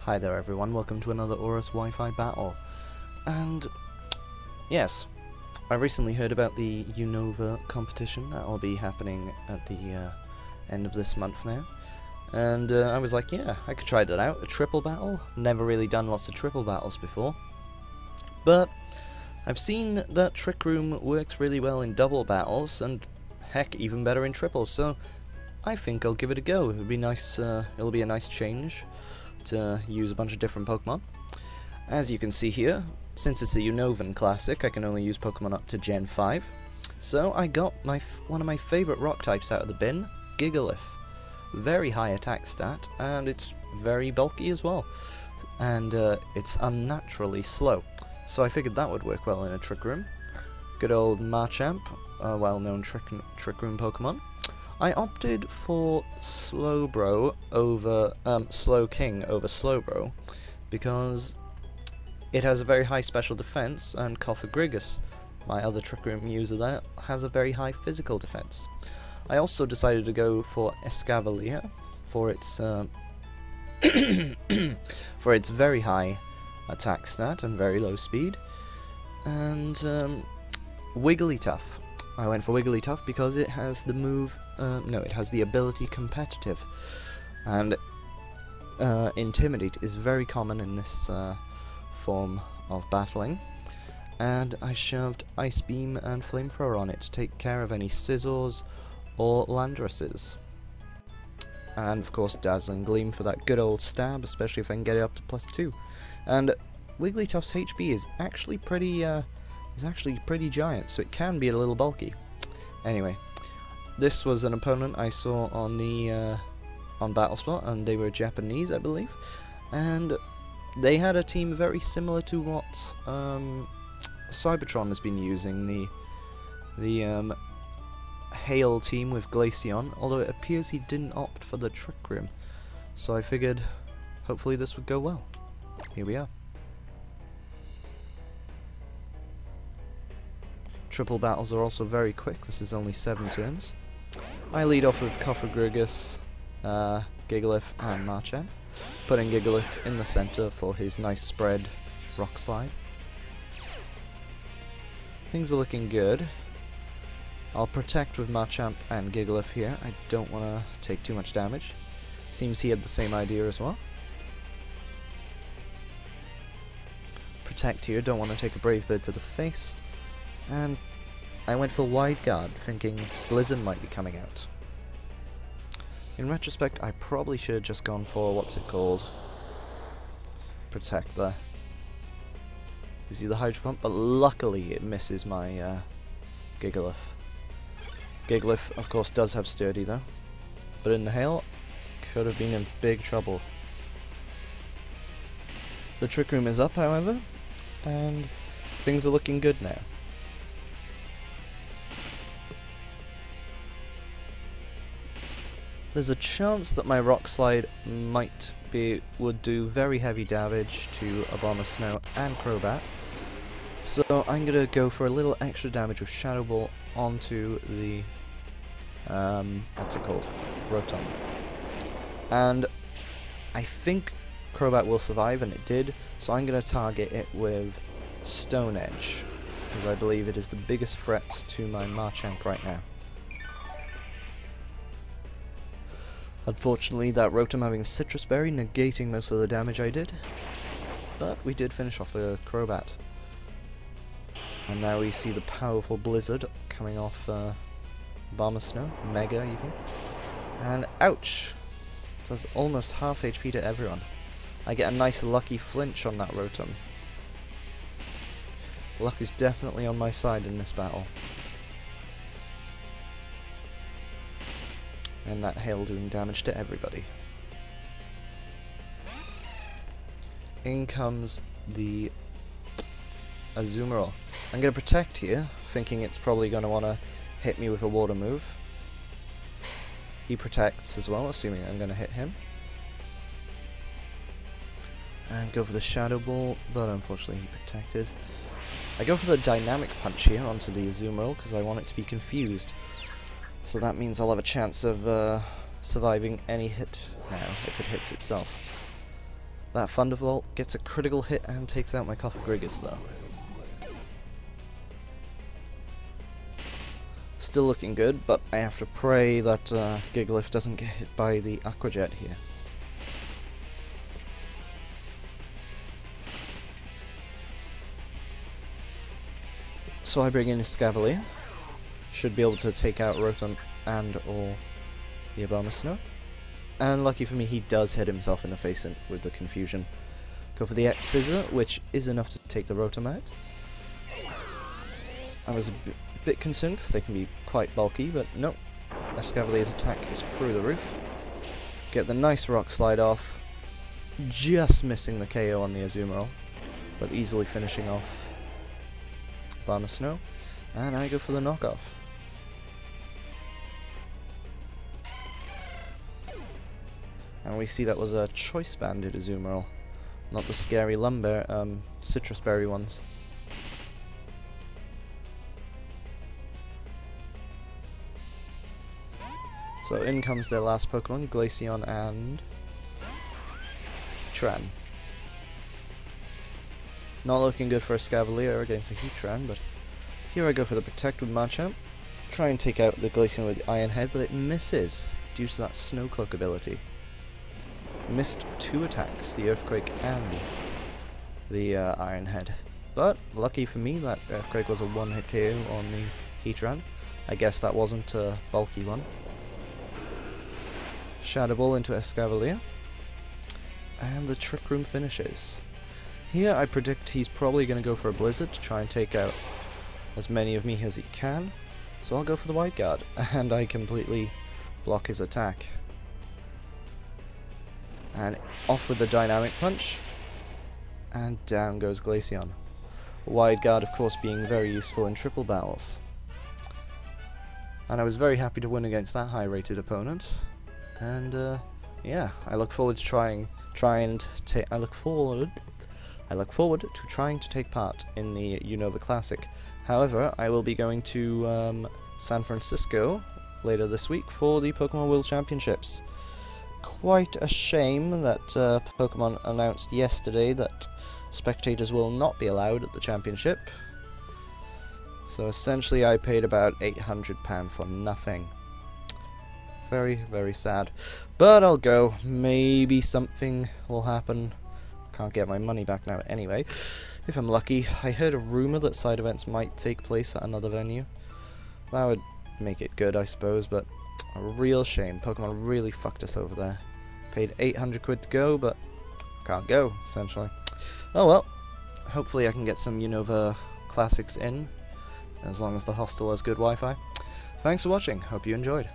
Hi there everyone, welcome to another ORAS Wi-Fi battle. And yes, I recently heard about the Unova competition that will be happening at the end of this month now. And I was like, yeah, I could try that out. A triple battle? Never really done lots of triple battles before. But I've seen that Trick Room works really well in double battles, and heck, even better in triples, so I think I'll give it a go. It'll be nice, it'll be a nice change to use a bunch of different Pokemon. As you can see here, since it's a Unovan Classic, I can only use Pokemon up to Gen 5. So I got one of my favourite rock types out of the bin, Gigalith. Very high attack stat, and it's very bulky as well. And it's unnaturally slow. So I figured that would work well in a Trick Room. Good old Machamp, a well-known Trick Room Pokemon. I opted for Slowbro over Slowking over Slowbro because it has a very high special defense, and Cofagrigus, my other Trick Room user there, has a very high physical defense. I also decided to go for Escavalier for its for its very high attack stat and very low speed, and Wigglytuff. I went for Wigglytuff because it has the move, it has the ability Competitive, and Intimidate is very common in this form of battling, and I shoved Ice Beam and Flamethrower on it to take care of any Scizors or Landrases. And of course Dazzling Gleam for that good old stab, especially if I can get it up to +2. And Wigglytuff's HP is actually pretty giant, so it can be a little bulky. Anyway, this was an opponent I saw on the on BattleSpot, and they were Japanese, I believe, and they had a team very similar to what Cybertron has been using, the Hail team with Glaceon, although it appears he didn't opt for the Trick Room, so I figured hopefully this would go well. Here we are. Triple battles are also very quick. This is only 7 turns. I lead off with Cofagrigus, Gigalith and Machamp, putting Gigalith in the center for his nice spread Rock Slide. Things are looking good. I'll protect with Machamp and Gigalith here. I don't want to take too much damage. Seems he had the same idea as well. Protect here, don't want to take a Brave Bird to the face. And I went for Wide Guard, thinking Blizzard might be coming out. In retrospect, I probably should have just gone for, what's it called? Protect there. You see the Hydro Pump, but luckily it misses my Gigalith. Gigalith, of course, does have Sturdy though, but in the Hail, could have been in big trouble. The Trick Room is up, however, and things are looking good now. There's a chance that my Rock Slide would do very heavy damage to Abomasnow and Crobat, so I'm gonna go for a little extra damage with Shadow Ball onto the what's it called? Rotom. And I think Crobat will survive, and it did, so I'm gonna target it with Stone Edge, because I believe it is the biggest threat to my Machamp right now. Unfortunately, that Rotom having Citrus Berry negating most of the damage I did, but we did finish off the Crobat. And now we see the powerful Blizzard coming off Abomasnow, Mega even, and ouch! It does almost half HP to everyone. I get a nice lucky flinch on that Rotom. Luck is definitely on my side in this battle. And that Hail doing damage to everybody. In comes the Azumarill. I'm going to protect here, thinking it's probably going to want to hit me with a water move. He protects as well, assuming I'm going to hit him. And go for the Shadow Ball, but unfortunately he protected. I go for the Dynamic Punch here onto the Azumarill because I want it to be confused. So that means I'll have a chance of surviving any hit now, if it hits itself. That Thunderbolt gets a critical hit and takes out my Grigus though. Still looking good, but I have to pray that Gigalith doesn't get hit by the Aquajet here. So I bring in Escavalier. Should be able to take out Rotom and or the Abomasnow. And lucky for me, he does hit himself in the face with the Confusion. Go for the X-Scissor, which is enough to take the Rotom out. I was a bit concerned because they can be quite bulky, but no. Escavalier's attack is through the roof. Get the nice Rock Slide off. Just missing the KO on the Azumarill, but easily finishing off Abomasnow. And I go for the knockoff. And we see that was a Choice Banded Azumarill, not the scary Citrus Berry ones. So in comes their last Pokemon, Glaceon and Heatran. Not looking good for a Escavalier against a Heatran, but here I go for the Protect with Machamp. Try and take out the Glaceon with the Iron Head, but it misses due to that Snow Cloak ability. Missed 2 attacks, the Earthquake and the Iron Head. But lucky for me, that Earthquake was a 1-hit KO on the Heatran. I guess that wasn't a bulky one. Shadow Ball into Escavalier. And the Trick Room finishes. Here I predict he's probably going to go for a Blizzard to try and take out as many of me as he can. So I'll go for the White Guard, and I completely block his attack. And off with the Dynamic Punch, and down goes Glaceon. Wide Guard, of course, being very useful in triple battles. And I was very happy to win against that high-rated opponent. And yeah, I look forward to trying to take part in the Unova Classic. However, I will be going to San Francisco later this week for the Pokemon World Championships. Quite a shame that Pokemon announced yesterday that spectators will not be allowed at the championship. So essentially I paid about £800 for nothing. Very, very sad. But I'll go. Maybe something will happen. Can't get my money back now anyway. If I'm lucky. I heard a rumour that side events might take place at another venue. That would make it good, I suppose, but a real shame. Pokemon really fucked us over there. Paid 800 quid to go, but can't go, essentially. Oh well. Hopefully I can get some Unova Classics in, as long as the hostel has good Wi-Fi. Thanks for watching. Hope you enjoyed.